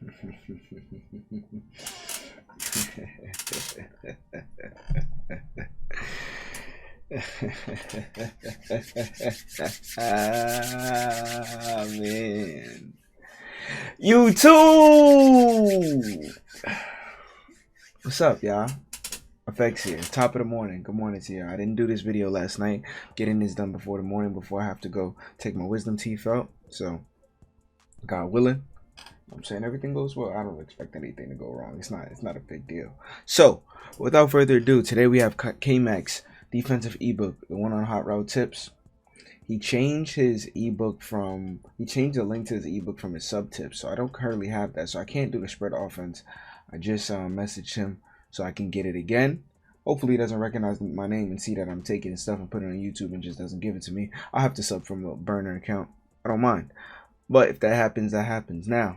Ah, man. YouTube! What's up, y'all? Aphectz here. Top of the morning. Good morning to you. I didn't do this video last night. Getting this done before the morning, before I have to go take my wisdom teeth out. So, God willing, I'm saying everything goes well. I don't expect anything to go wrong. It's not a big deal. So, without further ado, today we have Kmac's defensive ebook, the one on hot route tips. He changed his ebook from, he changed the link to his ebook from his sub tips. So I don't currently have that. So I can't do the spread offense. I just messaged him so I can get it again. Hopefully he doesn't recognize my name and see that I'm taking his stuff and putting it on YouTube and just doesn't give it to me. I'll have to sub from a burner account. I don't mind. But if that happens, that happens. Now,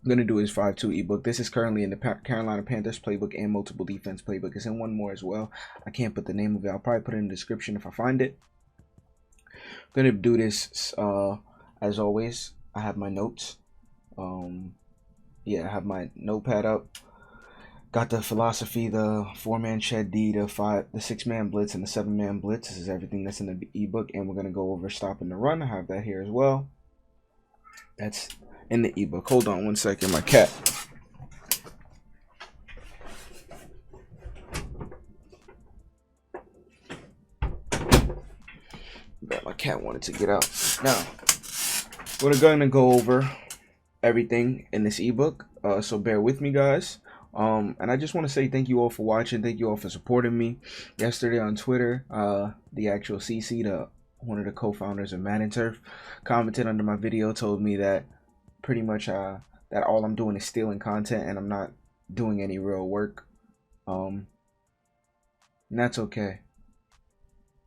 I'm going to do his 5-2 ebook. This is currently in the Carolina Panthers playbook and multiple defense playbook. It's in one more as well. I can't put the name of it. I'll probably put it in the description if I find it. I'm going to do this as always. I have my notes. Yeah, I have my notepad up. Got the philosophy, the 4-man shed D, the 6-man blitz, and the 7-man blitz. This is everything that's in the ebook, and we're going to go over stopping the run. I have that here as well. That's in the ebook. Hold on one second, my cat. My cat wanted to get out. Now, we're going to go over everything in this ebook, so bear with me, guys. And I just want to say thank you all for watching. Thank you all for supporting me. Yesterday on Twitter, the actual CC, one of the co-founders of Madden Turf, commented under my video, told me that pretty much that all I'm doing is stealing content and I'm not doing any real work. And that's okay.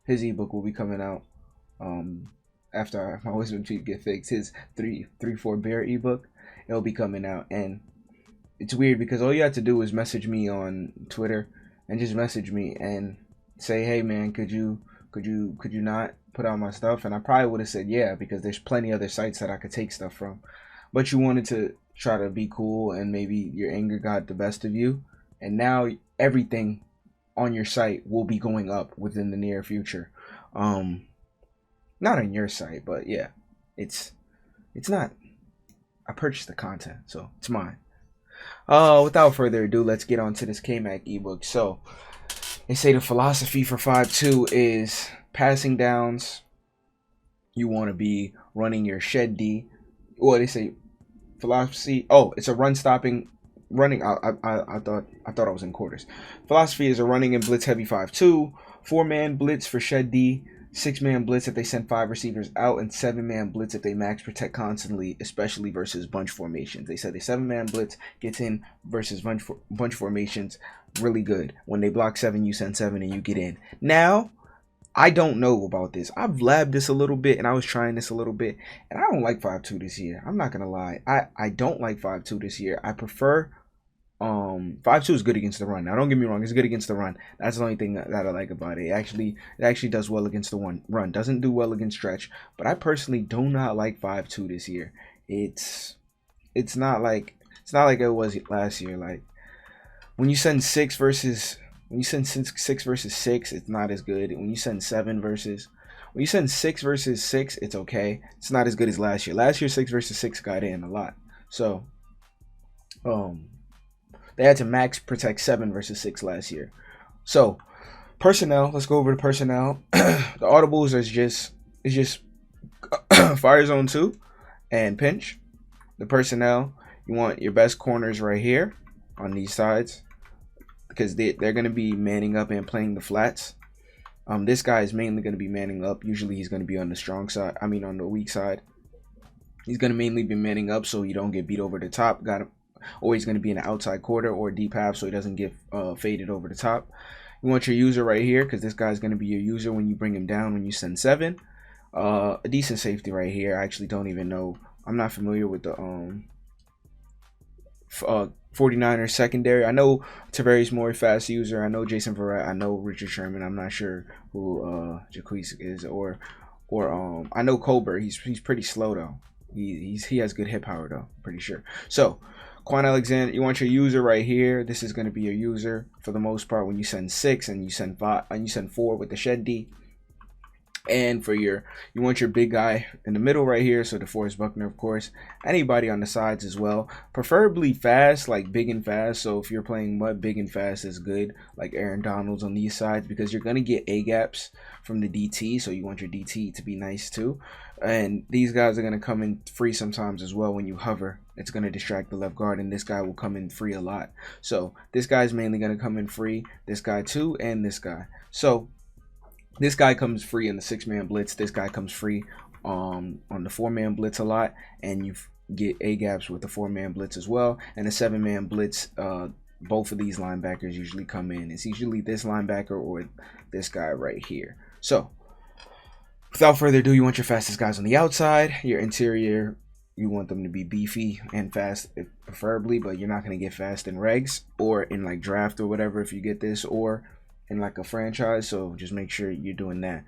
His ebook will be coming out after my wisdom teeth get fixed. His 3-4 bear ebook, it'll be coming out. And it's weird because all you have to do is message me on Twitter and just message me and say, hey man, could you not put out my stuff? And I probably would have said yeah, because there's plenty other sites that I could take stuff from. But you wanted to try to be cool, and maybe your anger got the best of you, and now everything on your site will be going up within the near future. Not on your site, but yeah, it's not. I purchased the content, so it's mine. Without further ado, let's get on to this Kmac ebook. So they say the philosophy for 5-2 is passing downs. You want to be running your shed D. Well, they say philosophy. Oh, it's a run stopping running. I thought I was in quarters. Philosophy is a running and blitz heavy 5-2, 4-man blitz for shed D, 6-man blitz if they send 5 receivers out, and 7-man blitz if they max protect constantly, especially versus bunch formations. They said the 7-man blitz gets in versus bunch formations really good. When they block 7, you send 7 and you get in. Now, I don't know about this. I've labbed this a little bit and I was trying this a little bit, and I don't like 5-2 this year. I'm not gonna lie. I don't like 5-2 this year. I prefer 5-2 is good against the run. Now don't get me wrong, it's good against the run. That's the only thing that I like about it. It actually does well against the run. Doesn't do well against stretch. But I personally do not like 5-2 this year. It's not like it was last year. Like when you send 6 versus 6, it's not as good. When you send 6 versus 6, it's okay. It's not as good as last year. Last year 6 versus 6 got in a lot. So they had to max protect 7 versus 6 last year. So personnel, let's go over the personnel. The audibles is just fire zone 2 and pinch. The personnel, you want your best corners right here on these sides, because they're going to be manning up and playing the flats. This guy is mainly going to be manning up. Usually he's going to be on the strong side. I mean on the weak side. He's going to mainly be manning up so you don't get beat over the top. Or he's going to be in the outside quarter or deep half so he doesn't get faded over the top. You want your user right here, because this guy's going to be your user when you bring him down when you send 7. A decent safety right here. I actually don't even know. I'm not familiar with the 49ers secondary. I know Tavarius Moore, fast user. I know Jason Verrett. I know Richard Sherman. I'm not sure who Jaquise is, or I know Colbert. He's pretty slow though. He has good hit power though, pretty sure. So Quan Alexander, you want your user right here. This is going to be your user for the most part when you send 6 and you send 5 and you send 4 with the shed D. And for you want your big guy in the middle right here. So DeForest Buckner, of course. Anybody on the sides as well. Preferably fast, like big and fast. So if you're playing mud, big and fast is good. Like Aaron Donald's on these sides because you're going to get A gaps from the DT. So you want your DT to be nice too. And these guys are going to come in free sometimes as well when you hover. It's going to distract the left guard, and this guy will come in free a lot. So this guy's mainly going to come in free. This guy too, and this guy. So this guy comes free in the 6-man blitz. This guy comes free on the 4-man blitz a lot, and you get A gaps with the 4-man blitz as well. And the 7-man blitz, both of these linebackers usually come in. It's usually this linebacker or this guy right here. So without further ado, you want your fastest guys on the outside. Your interior, you want them to be beefy and fast, preferably, but you're not going to get fast in regs or in like draft or whatever if you get this, or in like a franchise. So just make sure you're doing that.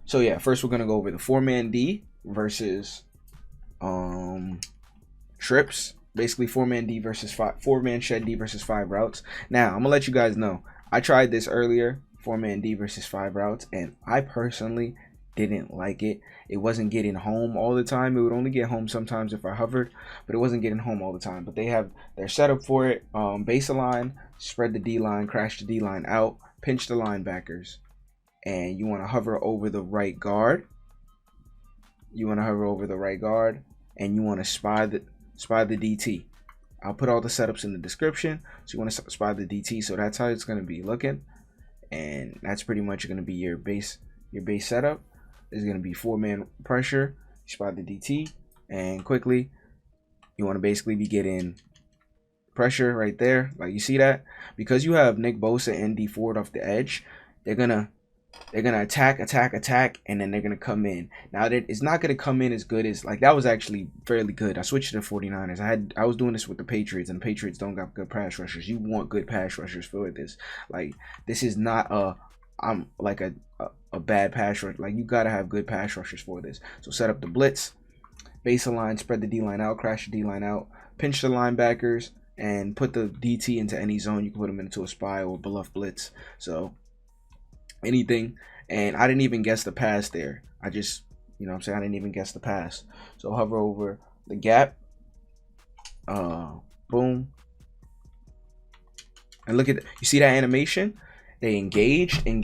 So yeah, first we're going to go over the 4-man D versus trips. Basically 4-man D versus 4-man shed D versus 5 routes. Now I'm gonna let you guys know, I tried this earlier, 4-man D versus 5 routes, and I personally didn't like it. It wasn't getting home all the time. It would only get home sometimes if I hovered, but it wasn't getting home all the time. But they have their setup for it. Base a line, spread the D line, crash the D line out, pinch the linebackers, and you want to hover over the right guard. You want to hover over the right guard, and you want to spy the DT. I'll put all the setups in the description. So you want to spy the DT. So that's how it's going to be looking, and that's pretty much going to be your base setup. Is going to be 4-man pressure, spot the DT, and quickly you want to basically be getting pressure right there, like you see that. Because you have Nick Bosa and D Ford off the edge, they're gonna attack, and then they're gonna come in. Now that it's not gonna come in as good as, like, that was actually fairly good. I switched to the 49ers. I was doing this with the Patriots, and the Patriots don't got good pass rushers. You want good pass rushers for this. Like, this is not a bad pass rush. Like, you gotta have good pass rushers for this. So set up the blitz, base a line, spread the D line out, crash the D line out, pinch the linebackers, and put the DT into any zone. You can put them into a spy or bluff blitz. So anything. And I didn't even guess the pass there. I just, you know what I'm saying, I didn't even guess the pass. So hover over the gap, boom, and look at you see that animation. They engaged, and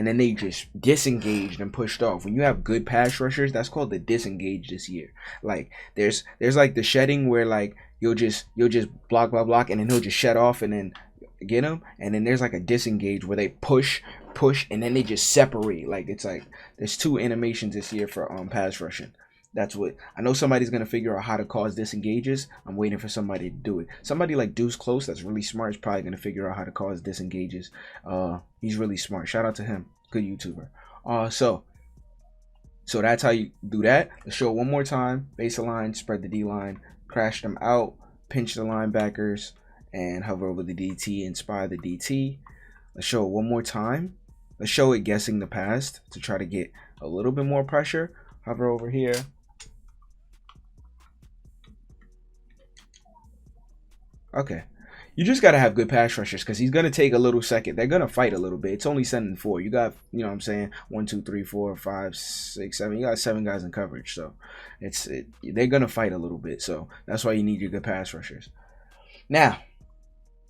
then they just disengaged and pushed off. When you have good pass rushers, that's called the disengage this year. Like, there's like the shedding where, like, you'll just block, and then he'll just shed off and then get him. And then there's like a disengage where they push, and then they just separate. Like, it's like there's 2 animations this year for pass rushing. That's what I know. Somebody's gonna figure out how to cause disengages. I'm waiting for somebody to do it. Somebody like Deuce Close, that's really smart, is probably gonna figure out how to cause disengages. He's really smart. Shout out to him. Good YouTuber. So that's how you do that. Let's show it one more time. Base a line, spread the D line, crash them out, pinch the linebackers, and hover over the DT and spy the DT. Let's show it one more time. Let's show it guessing the pass to try to get a little bit more pressure. Hover over here. Okay, you just got to have good pass rushers because he's going to take a little second. They're going to fight a little bit. It's only sending 4. You got, you know what I'm saying, 1, 2, 3, 4, 5, 6, 7. You got 7 guys in coverage. So they're going to fight a little bit. So that's why you need your good pass rushers. Now,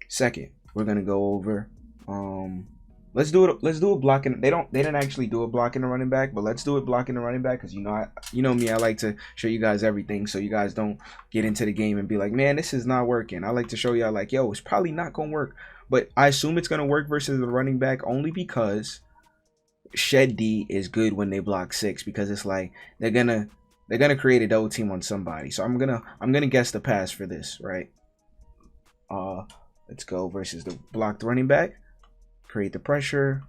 second, we're going to go over, let's do it blocking. They didn't actually do it blocking the running back, but let's do it blocking the running back because you know me, I like to show you guys everything so you guys don't get into the game and be like, man, this is not working. I like to show y'all like, yo, it's probably not gonna work, but I assume it's gonna work versus the running back only because shed D is good when they block 6 because it's like they're gonna create a double team on somebody. So I'm gonna guess the pass for this, right? Let's go versus the blocked running back. Create the pressure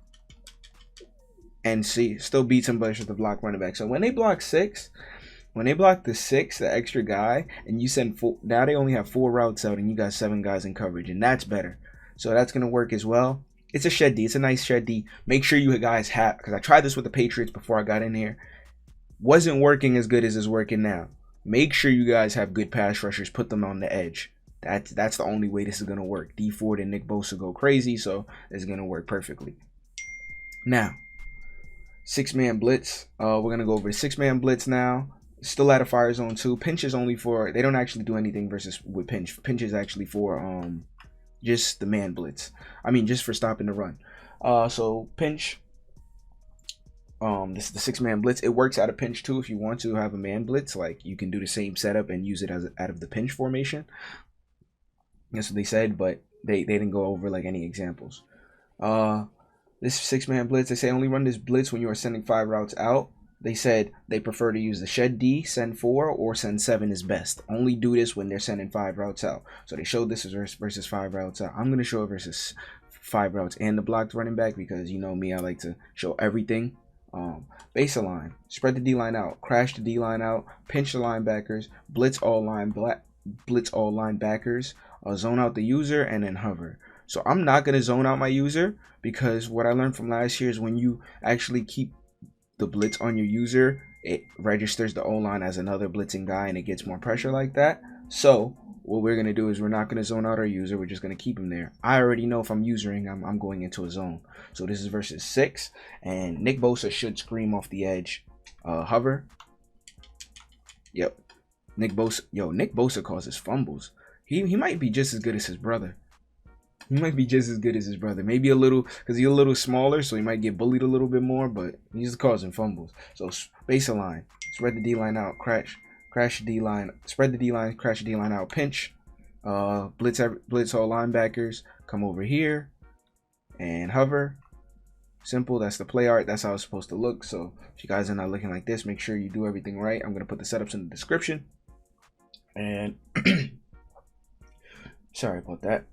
and still beat somebody with the block running back. So when they block 6, when they block the 6, the extra guy, and you send 4, now they only have 4 routes out and you got 7 guys in coverage, and that's better. So that's gonna work as well. It's a shed D. It's a nice shed D. Make sure you guys have, because I tried this with the Patriots before I got in here. wasn't working as good as it's working now. Make sure you guys have good pass rushers. Put them on the edge. That's the only way this is gonna work. D Ford and Nick Bosa go crazy, so it's gonna work perfectly. Now, 6-man blitz. We're gonna go over 6-man blitz now. Still at a fire zone 2. Pinch is only for, they don't actually do anything versus with pinch. Pinch is actually for just the man blitz. I mean, just for stopping the run. So pinch. This is the 6-man blitz. It works out of pinch too. If you want to have a man blitz, like you can do the same setup and use it as out of the pinch formation. That's what they said, but they didn't go over like any examples. This 6-man blitz, they say only run this blitz when you are sending 5 routes out. They said they prefer to use the shed D, send 4, or send 7 is best. Only do this when they're sending 5 routes out. So they showed this versus 5 routes out. I'm going to show it versus 5 routes and the blocked running back because you know me, I like to show everything. Base line, spread the D line out, crash the D line out, pinch the linebackers, blitz all linebackers, zone out the user, and then hover. So I'm not gonna zone out my user because what I learned from last year is when you actually keep the blitz on your user, it registers the O-line as another blitzing guy and it gets more pressure like that. So what we're gonna do is we're not gonna zone out our user, we're just gonna keep him there. I already know if I'm usering, I'm going into a zone. So this is versus 6, and Nick Bosa should scream off the edge. Hover. Yep. Nick Bosa causes fumbles. He might be just as good as his brother. Maybe a little, because he's a little smaller, so he might get bullied a little bit more, but he's causing fumbles. So baseline, spread the D line out, crash the D line, spread the D line, crash the D line out, pinch, blitz all linebackers, come over here, and hover. Simple. That's the play art. That's how it's supposed to look. So if you guys are not looking like this, make sure you do everything right. I'm gonna put the setups in the description. And sorry about that.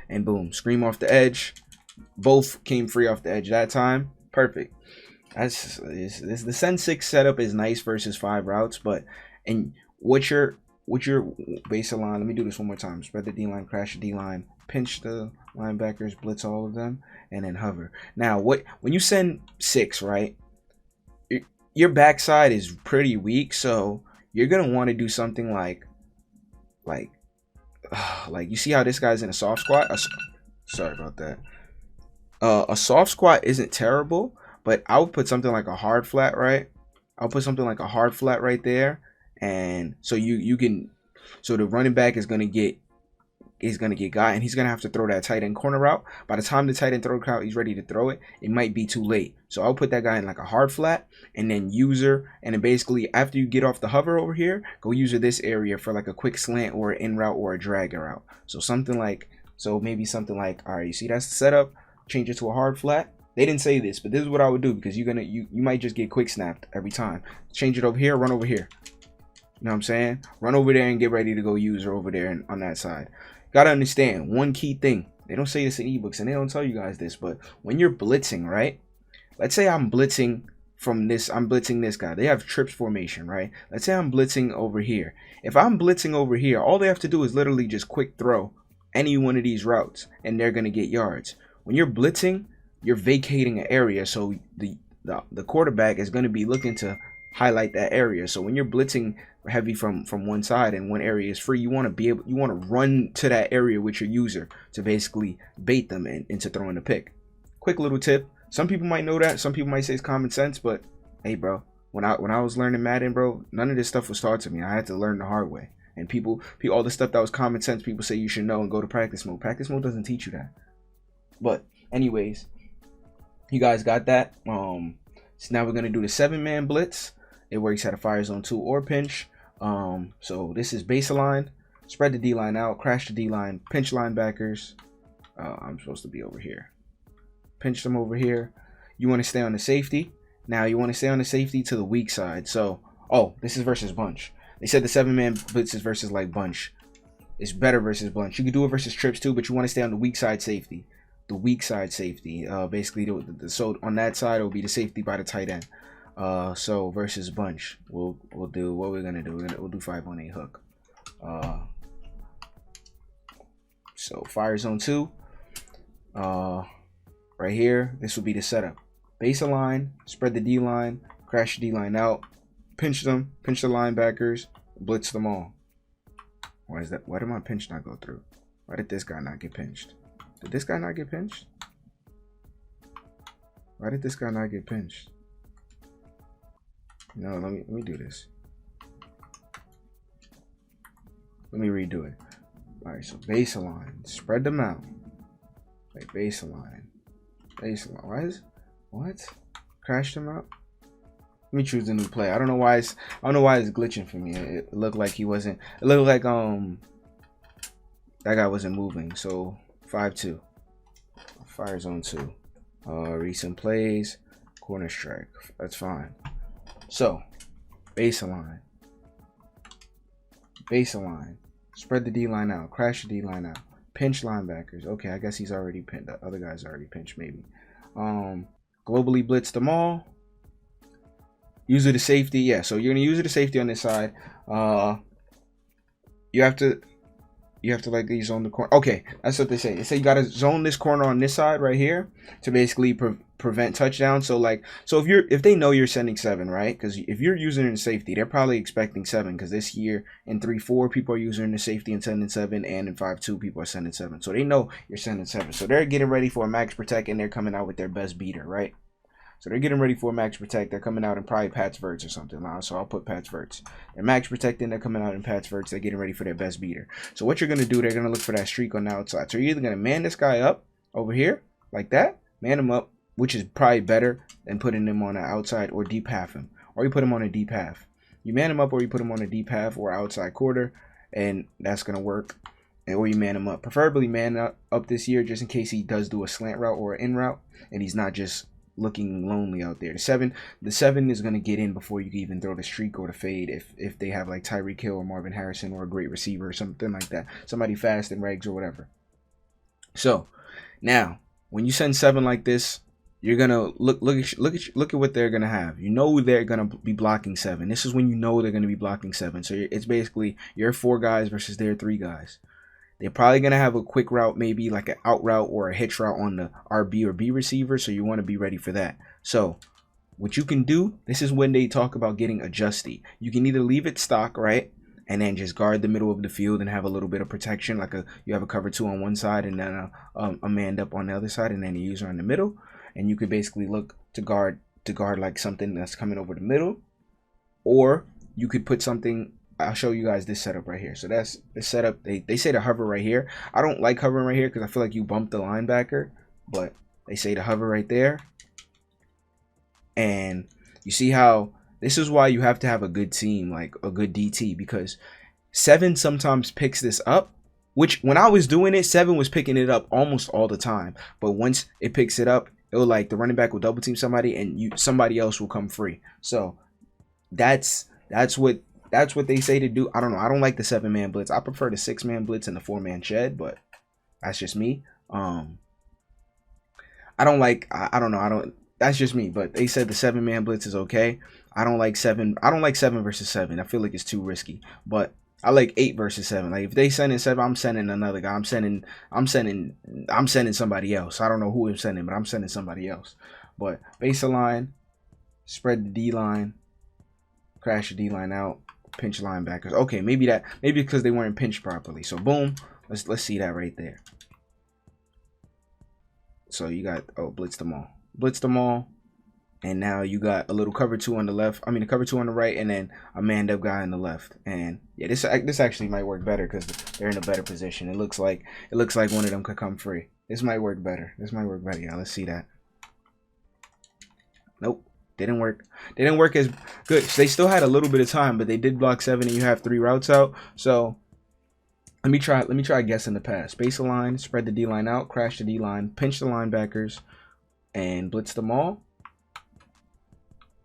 And boom, scream off the edge. Both came free off the edge that time. Perfect. That's the send 6 setup is nice versus 5 routes, but and what your baseline. Let me do this one more time. Spread the D line, crash the D line, pinch the linebackers, blitz all of them, and then hover. Now, when you send 6, right? Your backside is pretty weak, so you're gonna want to do something like you see how this guy's in a soft squat. Sorry about that. A soft squat isn't terrible, but I would put something like a hard flat, right? I'll put something like a hard flat right there, and so you can, so the running back is gonna get got, and he's gonna have to throw that tight end corner route. By the time the tight end throw out, he's ready to throw it. It might be too late. So I'll put that guy in like a hard flat, and then user, and then basically after you get off the hover over here, go user this area for like a quick slant or an in route or a drag route. So maybe something like, all right, you see that's the setup. Change it to a hard flat. They didn't say this, but this is what I would do because you might just get quick snapped every time. Change it over here, run over here. You know what I'm saying? Run over there and get ready to go user over there and on that side. Gotta understand one key thing. They don't say this in ebooks and they don't tell you guys this, but when you're blitzing, right? Let's say I'm blitzing this guy. They have trips formation, right? Let's say I'm blitzing over here. If I'm blitzing over here, all they have to do is literally just quick throw any one of these routes and they're gonna get yards. When you're blitzing, you're vacating an area, so the quarterback is gonna be looking to highlight that area. So when you're blitzing heavy from one side and one area is free, you want to run to that area with your user to basically bait them into throwing the pick. Quick little tip. Some people might know that, some people might say it's common sense, but hey bro, when I was learning Madden, bro, none of this stuff was taught to me. I had to learn the hard way. And people all the stuff that was common sense, people say you should know and go to practice mode. Practice mode doesn't teach you that. But anyways, you guys got that. So now we're gonna do the 7-man blitz. It works at a fire zone 2 or pinch. So this is baseline. Spread the D line out, crash the D line, pinch linebackers. I'm supposed to be over here. Pinch them over here. You want to stay on the safety. Now you want to stay on the safety to the weak side. So, this is versus bunch. They said the 7-man blitz is versus like bunch. It's better versus bunch. You can do it versus trips too, but you want to stay on the weak side safety. The weak side safety. Basically, so on that side it will be the safety by the tight end. So versus bunch, we'll do what we're gonna do. We'll do 5-on-8 hook. So fire zone 2. Right here, this will be the setup. Base align, spread the D line, crash the D-line out, pinch them, pinch the linebackers, blitz them all. Why is that? Why did my pinch not go through? Why did this guy not get pinched? Did this guy not get pinched? Why did this guy not get pinched? No, let me do this. Let me redo it. All right, so baseline, spread them out. Wait, baseline. Why is what? Crash them out. Let me choose a new play. I don't know why it's glitching for me. It looked like he wasn't. It looked like that guy wasn't moving. So 5-2. Fire zone 2. Recent plays, corner strike. That's fine. So baseline. Spread the D-line out. Crash the D-line out. Pinch linebackers. Okay, I guess he's already pinned. The other guy's already pinched, maybe. Globally blitz them all. User to safety. Yeah, so you're gonna use it to safety on this side. You have to like zone the corner. Okay, that's what they say. They say you gotta zone this corner on this side right here to basically prevent touchdown. So if they know you're sending 7, right? Because if you're using it in safety, they're probably expecting 7. Because this year in 3-4 people are using it in safety and sending 7, and in 5-2 people are sending 7. So they know you're sending 7. So they're getting ready for a max protect, and they're coming out with their best beater, right? So they're getting ready for a max protect. They're coming out in probably Pat's Verts or something. So I'll put Pat's Verts. They're max protecting. They're coming out in Pat's Verts. They're getting ready for their best beater. So what you're going to do, they're going to look for that streak on the outside. So you're either going to man this guy up over here like that. Man him up, which is probably better than putting him on the outside, or deep half him. Or you put him on a deep half. You man him up, or you put him on a deep half or outside quarter. And that's going to work. Or you man him up. Preferably man up this year just in case he does do a slant route or an in route. And he's not just looking lonely out there. The 7 is going to get in before you can even throw the streak or the fade if they have like Tyreek Hill or Marvin Harrison or a great receiver or something like that. Somebody fast in regs or whatever. So now when you send 7 like this, you're gonna look at what they're gonna have. You know they're gonna be blocking 7. This is when you know they're gonna be blocking 7. So it's basically your 4 guys versus their 3 guys. They're probably going to have a quick route, maybe like an out route or a hitch route on the RB or B receiver. So you want to be ready for that. So what you can do, this is when they talk about getting adjusty. You can either leave it stock, right? And then just guard the middle of the field and have a little bit of protection. Like you have a cover 2 on one side and then a man up on the other side and then a user in the middle. And you could basically look to guard like something that's coming over the middle. Or you could put something. I'll show you guys this setup right here. So that's the setup. They say to hover right here. I don't like hovering right here because I feel like you bump the linebacker. But they say to hover right there. And you see how this is why you have to have a good team, like a good DT. Because 7 sometimes picks this up. Which when I was doing it, 7 was picking it up almost all the time. But once it picks it up, it will like the running back will double team somebody and somebody else will come free. So that's what they say to do. I don't know. I don't like the 7-man blitz. I prefer the 6-man blitz and the 4-man shed, but that's just me. I don't like. I don't know. That's just me. But they said the 7-man blitz is okay. I don't like 7. I don't like 7 versus 7. I feel like it's too risky. But I like 8 versus 7. Like if they send in 7, I'm sending another guy. I'm sending somebody else. I don't know who I'm sending, but I'm sending somebody else. But baseline, spread the D line, crash the D line out. Pinch linebackers. Okay, maybe because they weren't pinched properly. So boom, let's see that right there. So you got blitz them all, and now you got a little cover 2 on the left. I mean, a cover 2 on the right, and then a manned up guy on the left. And yeah, this actually might work better because they're in a better position. It looks like one of them could come free. This might work better. Yeah, let's see that. Nope. Didn't work as good. So they still had a little bit of time, but they did block 7 and you have 3 routes out. So let me try guessing the pass. Baseline, spread the D line out, crash the D line, pinch the linebackers, and blitz them all.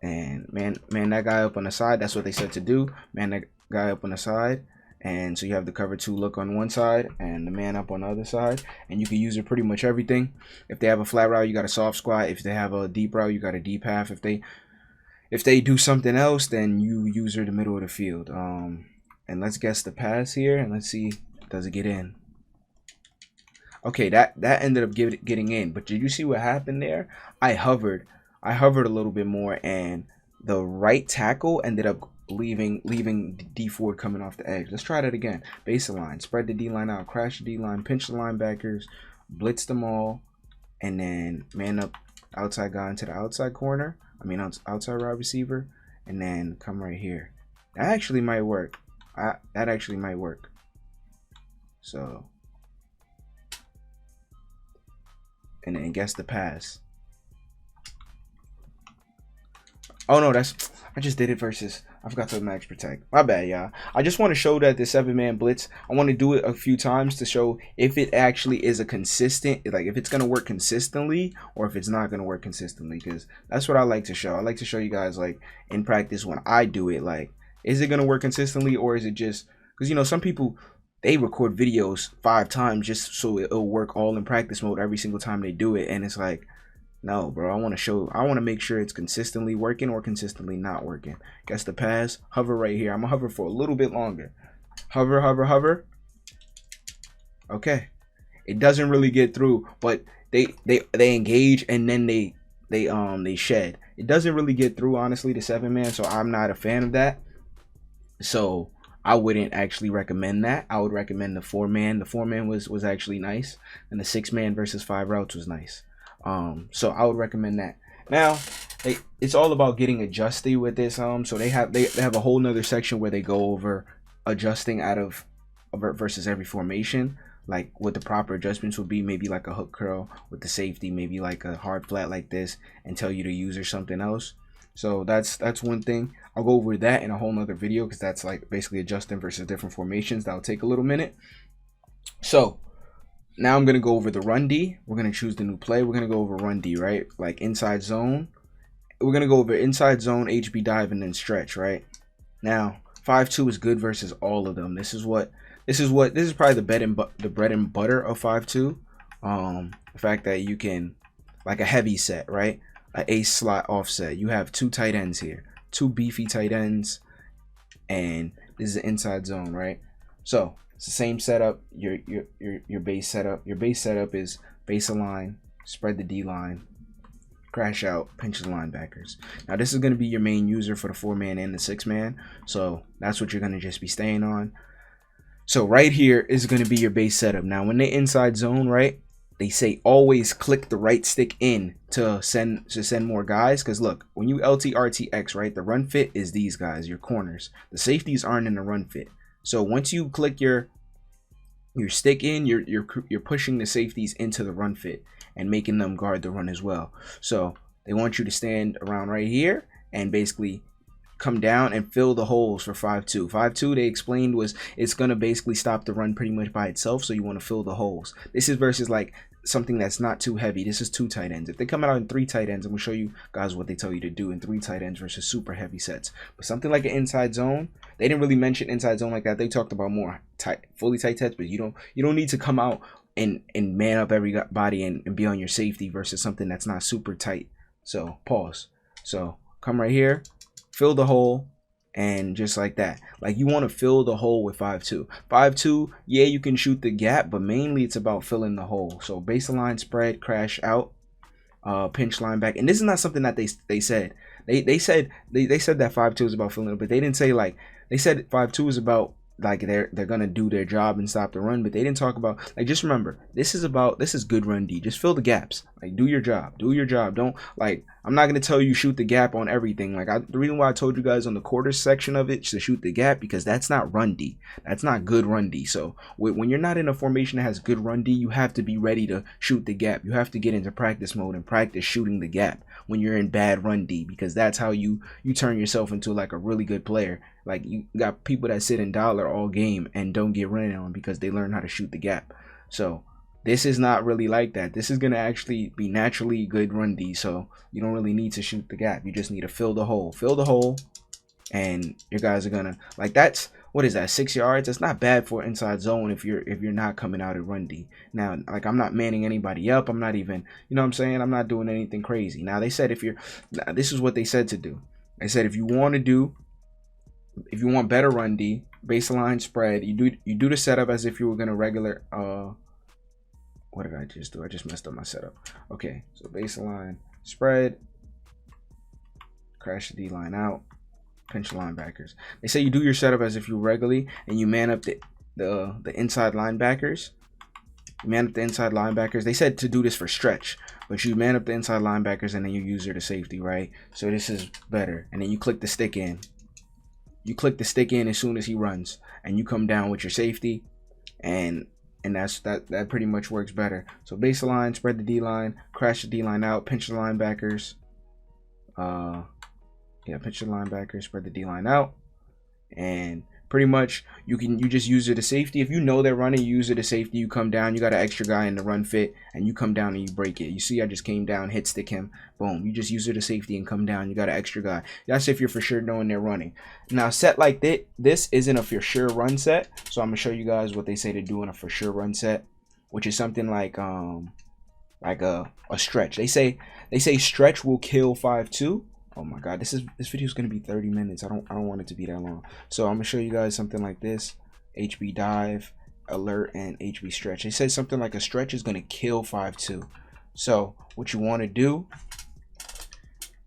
And man that guy up on the side. That's what they said to do. Man that guy up on the side. And so you have the cover 2 look on one side and the man up on the other side. And you can use it pretty much everything. If they have a flat route, you got a soft squat. If they have a deep route, you got a deep half. If they do something else, then you use her the middle of the field. And let's guess the pass here. And let's see, does it get in? Okay, that ended up getting in. But did you see what happened there? I hovered a little bit more and the right tackle ended up leaving D Ford coming off the edge. Let's try that again. Baseline, spread the D line out, crash the D line, pinch the linebackers, blitz them all, and then man up outside guy into the outside corner. I mean outside wide receiver, and then come right here. That actually might work. That actually might work. So, and then guess the pass. Oh no, I just did it versus, I forgot to max protect. My bad, y'all. I just want to show that the 7-man blitz, I want to do it a few times to show if it actually is a consistent, like if it's going to work consistently or if it's not going to work consistently, because that's what I like to show. I like to show you guys, like, in practice when I do it, like, is it going to work consistently, or is it just, because, you know, some people, they record videos 5 times just so it'll work all in practice mode every single time they do it, and it's like, no, bro, I want to make sure it's consistently working or consistently not working. Guess the pass, hover right here. I'm gonna hover for a little bit longer. Hover, hover, hover. Okay. It doesn't really get through, but they engage and then they shed. It doesn't really get through, honestly, the 7-man, so I'm not a fan of that. So I wouldn't actually recommend that. I would recommend the 4-man. The 4-man was actually nice, and the 6-man versus 5 routes was nice. So I would recommend that. Now, it's all about getting adjusted with this. So they have a whole nother section where they go over adjusting out of versus every formation, like what the proper adjustments would be, maybe like a hook curl with the safety, maybe like a hard flat like this, and tell you to use or something else. So that's one thing. I'll go over that in a whole nother video, because that's like basically adjusting versus different formations. That'll take a little minute. So now I'm going to go over the run D. We're going to choose the new play. We're going to go over run D, right? Like inside zone. We're going to go over inside zone, HB dive, and then stretch, right? Now, 5-2 is good versus all of them. This is probably the bread and butter of 5-2. The fact that you can, like a heavy set, right? An ace slot offset. You have 2 tight ends here. 2 beefy tight ends. And this is the inside zone, right? So it's the same setup, your base setup. Your base setup is base align, spread the D line, crash out, pinch the linebackers. Now this is going to be your main user for the 4-man and the 6-man. So that's what you're going to just be staying on. So right here is going to be your base setup. Now when they inside zone, right, they say always click the right stick in to send more guys. Because look, when you LT, RT, X, right, the run fit is these guys, your corners. The safeties aren't in the run fit. So once you click your stick in, you're pushing the safeties into the run fit and making them guard the run as well. So they want you to stand around right here and basically come down and fill the holes for 5-2. 5-2, they explained, was it's gonna basically stop the run pretty much by itself. So you want to fill the holes. This is versus like something that's not too heavy. This is 2 tight ends. If they come out in 3 tight ends, I'm gonna show you guys what they tell you to do in 3 tight ends versus super heavy sets. But something like an inside zone, they didn't really mention inside zone like that. They talked about more fully tight sets, but you don't need to come out and man up everybody and be on your safety versus something that's not super tight. So pause. So come right here, fill the hole, and just like that. Like you want to fill the hole with 5-2. 5-2, yeah, you can shoot the gap, but mainly it's about filling the hole. So baseline, spread, crash out, pinch line back. And this is not something that they said. They said that 5-2 is about filling it, but they didn't say, like, they said 5-2 is about like they're gonna do their job and stop the run, but they didn't talk about, like, just remember, this is good run D. Just fill the gaps. Like, do your job. Don't, like, I'm not gonna tell you shoot the gap on everything. Like, the reason why I told you guys on the quarter section of it to shoot the gap, because that's not run D. That's not good run D. So when you're not in a formation that has good run D, you have to be ready to shoot the gap. You have to get into practice mode and practice shooting the gap when you're in bad run D, because that's how you turn yourself into like a really good player. Like, you got people that sit in dollar all game and don't get run on because they learn how to shoot the gap. So this is not really like that. This is going to actually be naturally good run D. So you don't really need to shoot the gap. You just need to fill the hole. Fill the hole, and your guys are going to, like, that's, what is that, 6 yards? That's not bad for inside zone if you're not coming out at run D. Now, like, I'm not manning anybody up. I'm not even, you know what I'm saying? I'm not doing anything crazy. Now, they said this is what they said to do. They said if you want better run D, baseline, spread, you do the setup as if you were gonna regular, what did I just do? I just messed up my setup. Okay, so baseline, spread, crash the D line out, pinch the linebackers. They say you do your setup as if you regularly, and you man up the inside linebackers. You man up the inside linebackers. They said to do this for stretch, but you man up the inside linebackers and then you use her to safety, right? So this is better. And then you click the stick in. You click the stick in as soon as he runs, and you come down with your safety, and that pretty much works better. So baseline, spread the D line, crash the D line out, pinch the linebackers. Yeah, pinch the linebackers, spread the D line out, and pretty much you just use it as safety. If you know they're running, you use it as safety. You come down, you got an extra guy in the run fit, and you come down and you break it. You see, I just came down, hit stick him, boom. You just use it as safety and come down. You got an extra guy. That's if you're for sure knowing they're running. Now, set like this isn't a for sure run set, so I'm gonna show you guys what they say to do in a for sure run set, which is something like a stretch. They say stretch will kill 5-2. Oh my god, this video is gonna be 30 minutes. I don't want it to be that long. So I'm gonna show you guys something like this: HB dive, alert, and HB stretch. They said something like a stretch is gonna kill 5-2. So what you want to do?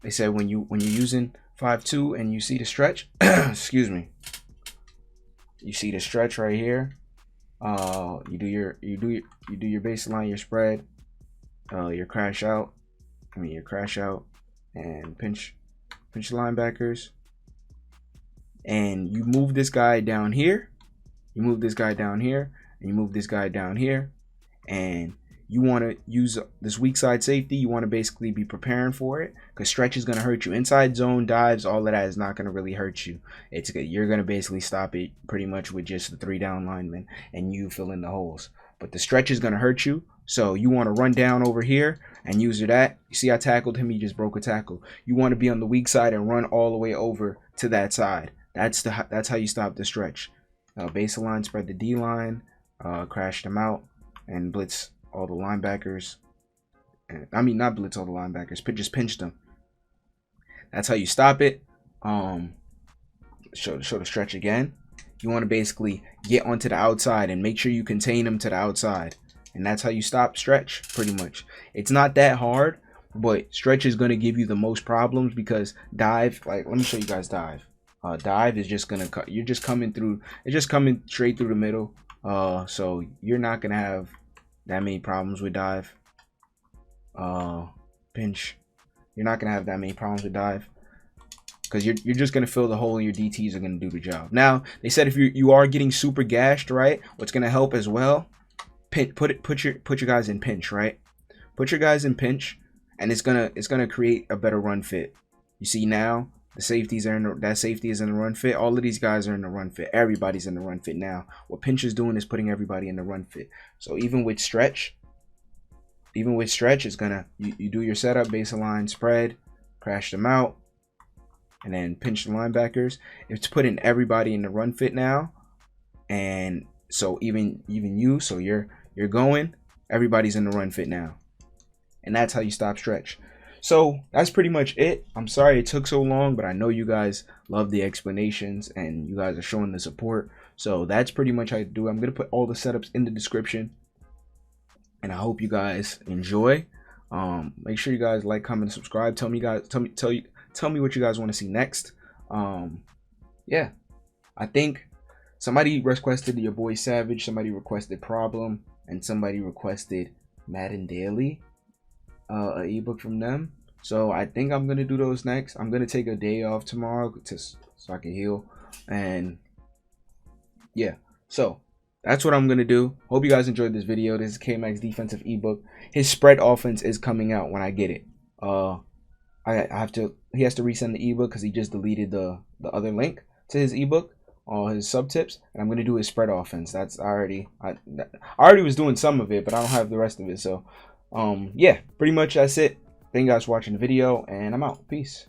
They said when you're using 5-2 and you see the stretch, excuse me, you see the stretch right here. You do your baseline, your spread, your crash out, and pinch linebackers, and you move this guy down here, you move this guy down here, and you move this guy down here, and you want to use this weak side safety. You want to basically be preparing for it, because stretch is going to hurt you. Inside zone, dives, all of that is not going to really hurt you. You're going to basically stop it pretty much with just the 3 down linemen and you fill in the holes. But the stretch is going to hurt you, so you want to run down over here and use that. You see I tackled him, he just broke a tackle. You want to be on the weak side and run all the way over to that side. That's how you stop the stretch. Baseline, spread the D line, crash them out, and blitz all the linebackers. I mean, not blitz all the linebackers, but just pinch them. That's how you stop it. Show the stretch again. You want to basically get onto the outside and make sure you contain them to the outside. And that's how you stop stretch, pretty much. It's not that hard, but stretch is going to give you the most problems, because dive, like, let me show you guys dive. Dive is just going to cut. You're just coming through. It's just coming straight through the middle. So you're not going to have that many problems with dive. Pinch. You're not going to have that many problems with dive, because you're just going to fill the hole and your DTs are going to do the job. Now, they said if you are getting super gashed, right, what's going to help as well, put your guys in pinch, right? Put your guys in pinch, and it's gonna create a better run fit. You see now the safeties are that safety is in the run fit. All of these guys are in the run fit. Everybody's in the run fit now. What pinch is doing is putting everybody in the run fit. So even with stretch, it's gonna you do your setup, baseline, spread, crash them out, and then pinch the linebackers. It's putting everybody in the run fit now, and so even you, so you're going, everybody's in the run fit now, and that's how you stop stretch. So that's pretty much it. I'm sorry it took so long, but I know you guys love the explanations and you guys are showing the support. So that's pretty much how you do it. I'm gonna put all the setups in the description, and I hope you guys enjoy. Make sure you guys like, comment, and subscribe. Tell me what you guys want to see next. Yeah, I think somebody requested your boy Savage, somebody requested Problem, and somebody requested Madden Daily, an ebook from them. So I think I'm gonna do those next. I'm gonna take a day off tomorrow so I can heal, and yeah, so that's what I'm gonna do. Hope you guys enjoyed this video. This is Kmac's defensive ebook. His spread offense is coming out when I get it. He has to resend the ebook because he just deleted the other link to his ebook, all his sub tips, and I'm gonna do his spread offense. That's I already was doing some of it, but I don't have the rest of it. So yeah, pretty much that's it. Thank you guys for watching the video, and I'm out. Peace.